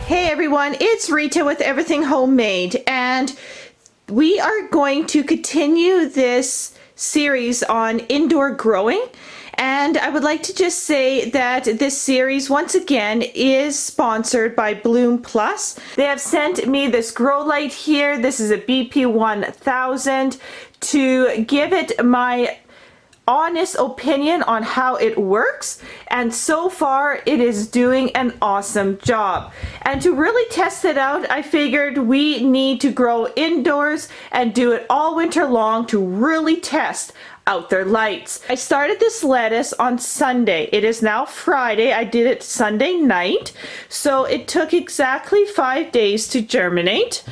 Hey everyone, it's Rita with Everything Homemade, and we are going to continue this series on indoor growing. And I would like to just say that this series once again is sponsored by Bloom Plus. They have sent me this grow light here. This is a BP1000 to give it my honest opinion on how it works, and so far it is doing an awesome job. And to really test it out, I figured we need to grow indoors and do it all winter long to really test out their lights. I started this lettuce on Sunday. It is now Friday. I did it Sunday night, so it took exactly 5 days to germinate.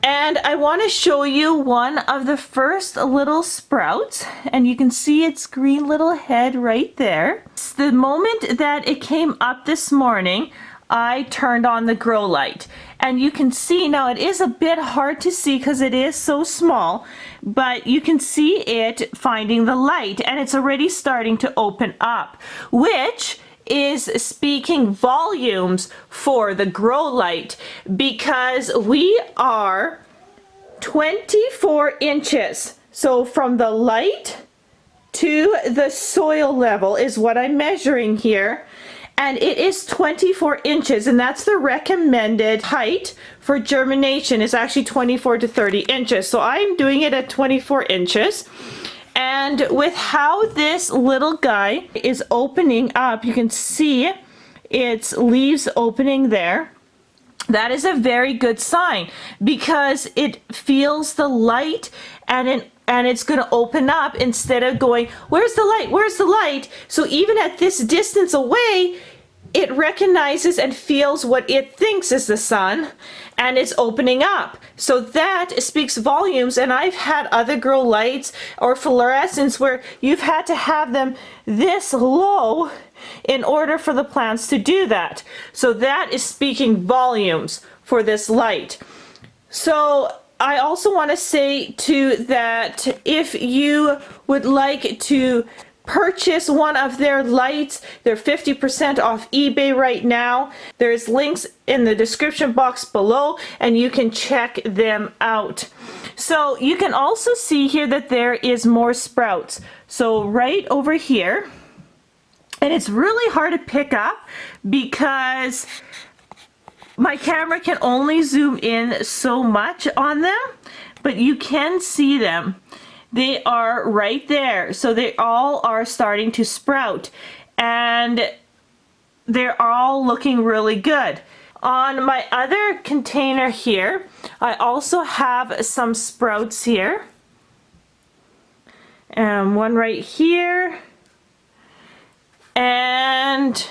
And I want to show you one of the first little sprouts, and you can see its green little head right there. It's the moment that it came up this morning, I turned on the grow light, and you can see now it is a bit hard to see because it is so small, but you can see it finding the light, and it's already starting to open up, which is speaking volumes for the grow light, because we are 24 inches. So from the light to the soil level is what I'm measuring here, and it is 24 inches, and that's the recommended height for germination. Is actually 24 to 30 inches. So I'm doing it at 24 inches. And with how this little guy is opening up, you can see its leaves opening there. That is a very good sign, because it feels the light, and it's going to open up instead of going, where's the light? Where's the light? So even at this distance away, it recognizes and feels what it thinks is the sun, and it's opening up. So that speaks volumes. And I've had other grow lights or fluorescents where you've had to have them this low in order for the plants to do that. So that is speaking volumes for this light. So I also want to say too that if you would like to purchase one of their lights, they're 50% off eBay right now. There's links in the description box below, and you can check them out. So you can also see here that there is more sprouts. So right over here, and it's really hard to pick up because my camera can only zoom in so much on them, but you can see them. They are right there. So they all are starting to sprout, and they're all looking really good. On my other container here, I also have some sprouts here, and one right here, and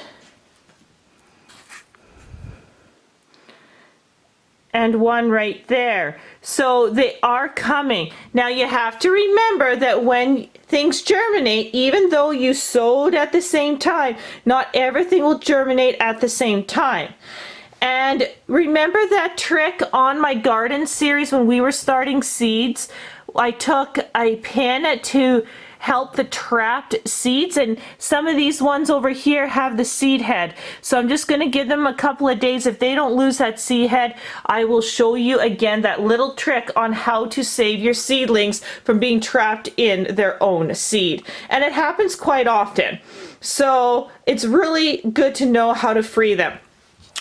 one right there. So they are coming. Now you have to remember that when things germinate, even though you sowed at the same time, not everything will germinate at the same time. And remember that trick on my garden series when we were starting seeds? I took a pin to help the trapped seeds, and some of these ones over here have the seed head. So I'm just going to give them a couple of days. If they don't lose that seed head, I will show you again that little trick on how to save your seedlings from being trapped in their own seed. And it happens quite often. So it's really good to know how to free them.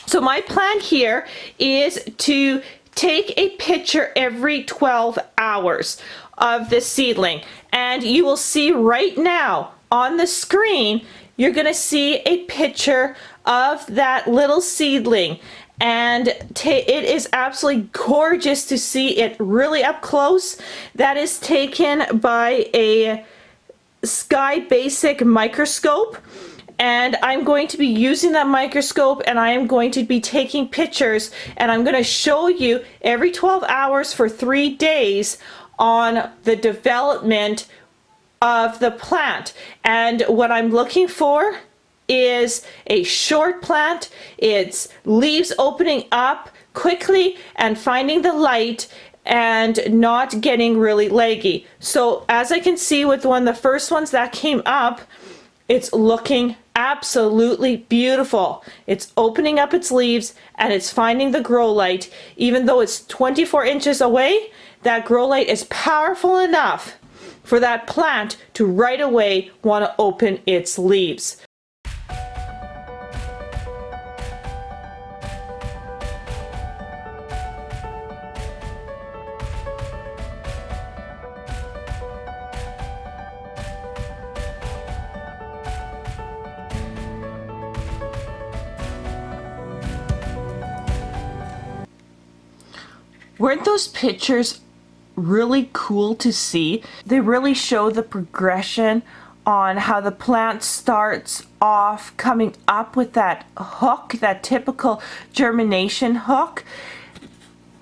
So my plan here is to take a picture every 12 hours of the seedling, and you will see right now on the screen, you're going to see a picture of that little seedling, and it is absolutely gorgeous to see it really up close. That is taken by a Sky Basic microscope. And I'm going to be using that microscope, and I am going to be taking pictures, and I'm going to show you every 12 hours for 3 days on the development of the plant. And what I'm looking for is a short plant. It's leaves opening up quickly and finding the light and not getting really leggy. So as I can see with the first ones that came up, it's looking absolutely beautiful. It's opening up its leaves and it's finding the grow light. Even though it's 24 inches away, that grow light is powerful enough for that plant to right away want to open its leaves. Weren't those pictures really cool to see? They really show the progression on how the plant starts off coming up with that hook, that typical germination hook,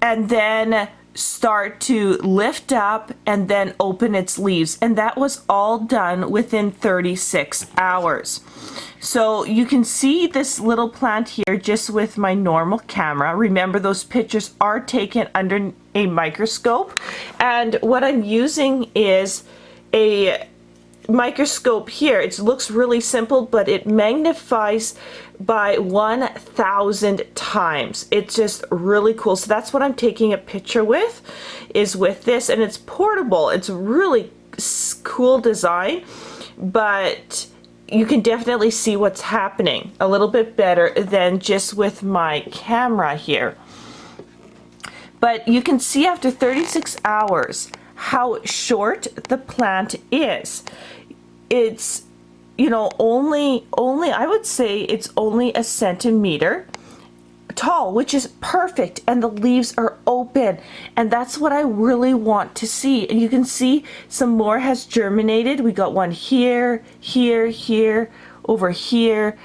and then start to lift up and then open its leaves. And that was all done within 36 hours. So you can see this little plant here just with my normal camera. Remember, those pictures are taken under a microscope. And what I'm using is a microscope here. It looks really simple, but it magnifies by 1,000 times. It's just really cool. So that's what I'm taking a picture with, is with this, and it's portable. It's really cool design, but you can definitely see what's happening a little bit better than just with my camera here. But you can see after 36 hours how short the plant is. It's, you know, only I would say it's only a centimeter tall, which is perfect, and the leaves are open, and that's what I really want to see. And you can see some more has germinated. We got one here, here, here, over here.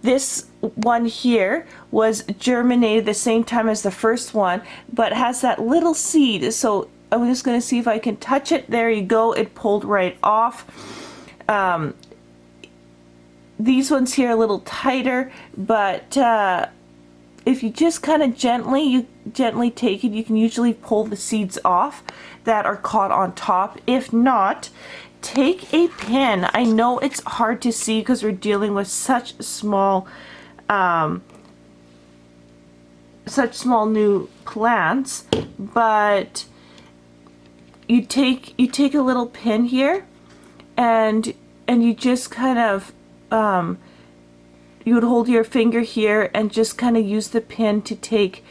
This one here was germinated the same time as the first one, but has that little seed. So I'm just going to see if I can touch it. There you go. It pulled right off. These ones here are a little tighter, but if you just kind of gently take it, you can usually pull the seeds off that are caught on top. If not, take a pin. I know it's hard to see because we're dealing with such small new plants, but you take a little pin here, and you just kind of you would hold your finger here and just kind of use the pin to take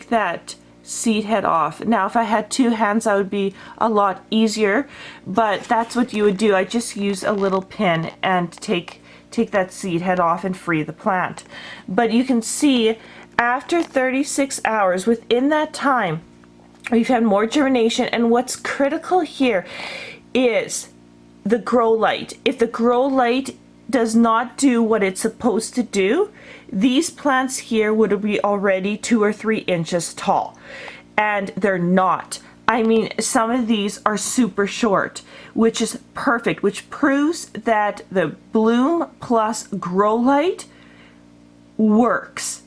that seed head off. Now if I had two hands that would be a lot easier, but that's what you would do. I just use a little pin and take that seed head off and free the plant. But you can see after 36 hours, within that time, we've had more germination, and what's critical here is the grow light. If the grow light does not do what it's supposed to do, these plants here would be already 2 or 3 inches tall, and they're not. I mean, some of these are super short, which is perfect, which proves that the Bloom Plus grow light works,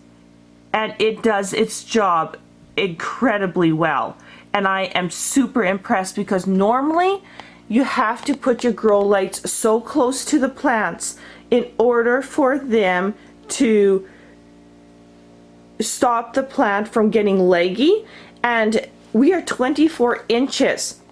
and it does its job incredibly well. And I am super impressed, because normally you have to put your grow lights so close to the plants in order for them to stop the plant from getting leggy. And we are 24 inches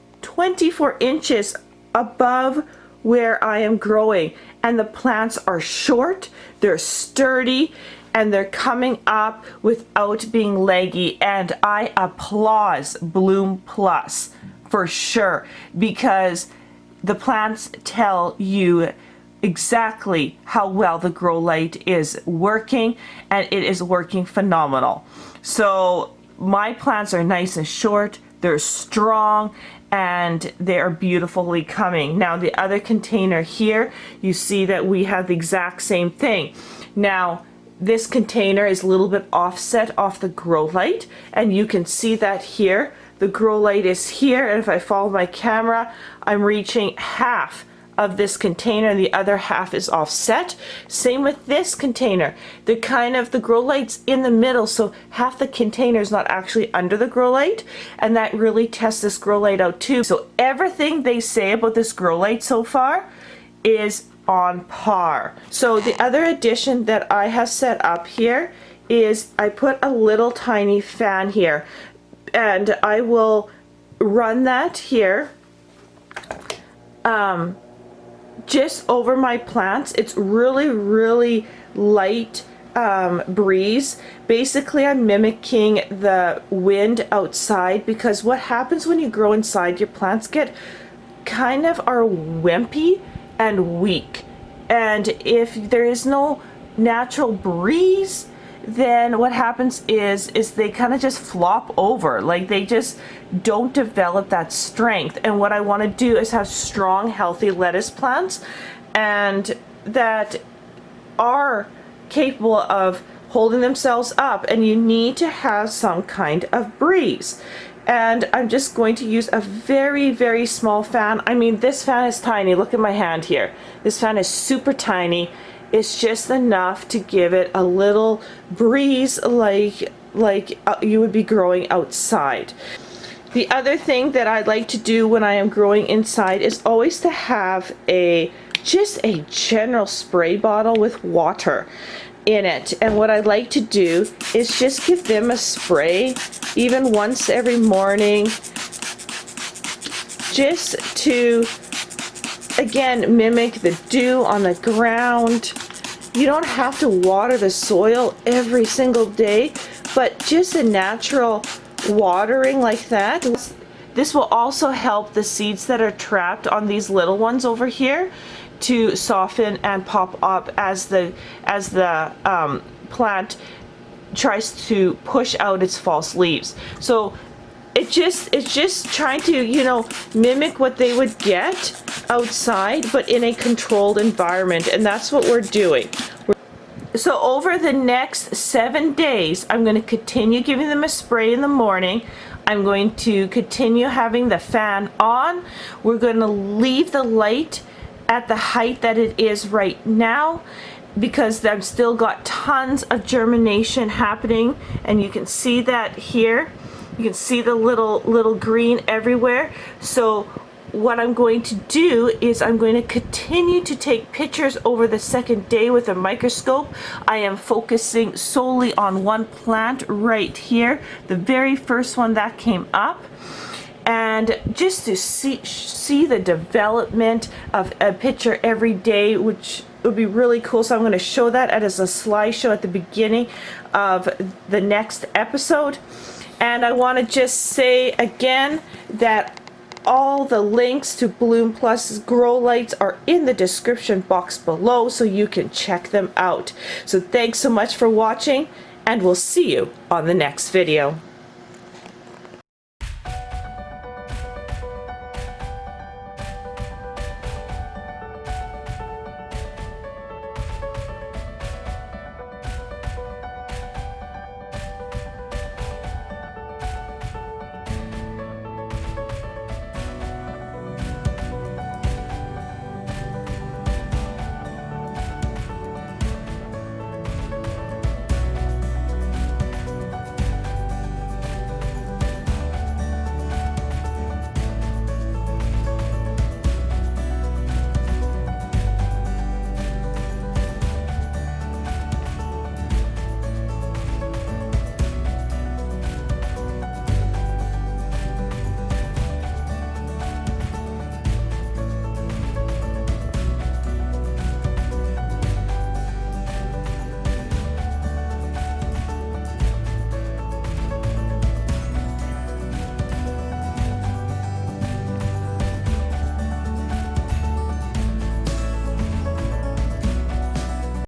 above where I am growing, and the plants are short, they're sturdy, and they're coming up without being leggy. And I applaud Bloom Plus for sure, because the plants tell you exactly how well the grow light is working, and it is working phenomenal. So my plants are nice and short, they're strong, and they are beautifully coming. Now the other container here, you see that we have the exact same thing. Now this container is a little bit offset off the grow light, and you can see that here. The grow light is here, and if I follow my camera, I'm reaching half of this container, and the other half is offset. Same with this container. The grow light's in the middle, so half the container is not actually under the grow light, and that really tests this grow light out too. So everything they say about this grow light so far is on par. So the other addition that I have set up here is I put a little tiny fan here, and I will run that here just over my plants. It's really light breeze. Basically, I'm mimicking the wind outside, because what happens when you grow inside, your plants get kind of are wimpy and weak, and if there is no natural breeze, then what happens is they kind of just flop over, like they just don't develop that strength. And what I want to do is have strong, healthy lettuce plants, and that are capable of holding themselves up, and you need to have some kind of breeze. And I'm just going to use a very small fan. I mean, this fan is tiny. Look at my hand here. This fan is super tiny. It's just enough to give it a little breeze, like you would be growing outside. The other thing that I like to do when I am growing inside is always to have just a general spray bottle with water in it. And what I like to do is just give them a spray even once every morning, just to again mimic the dew on the ground. You don't have to water the soil every single day, but just a natural watering like that. This will also help the seeds that are trapped on these little ones over here to soften and pop up as the plant tries to push out its false leaves. So it's just trying to, you know, mimic what they would get outside, but in a controlled environment, and that's what we're doing. So over the next 7 days, I'm going to continue giving them a spray in the morning. I'm going to continue having the fan on. We're going to leave the light at the height that it is right now, because I've still got tons of germination happening, and you can see that here. You can see the little green everywhere. So what I'm going to do is I'm going to continue to take pictures over the second day with a microscope. I am focusing solely on one plant right here, the very first one that came up, and just to see the development of a picture every day, which would be really cool. So I'm going to show that as a slideshow at the beginning of the next episode. And I want to just say again that all the links to Bloom Plus grow lights are in the description box below, so you can check them out. So thanks so much for watching, and we'll see you on the next video.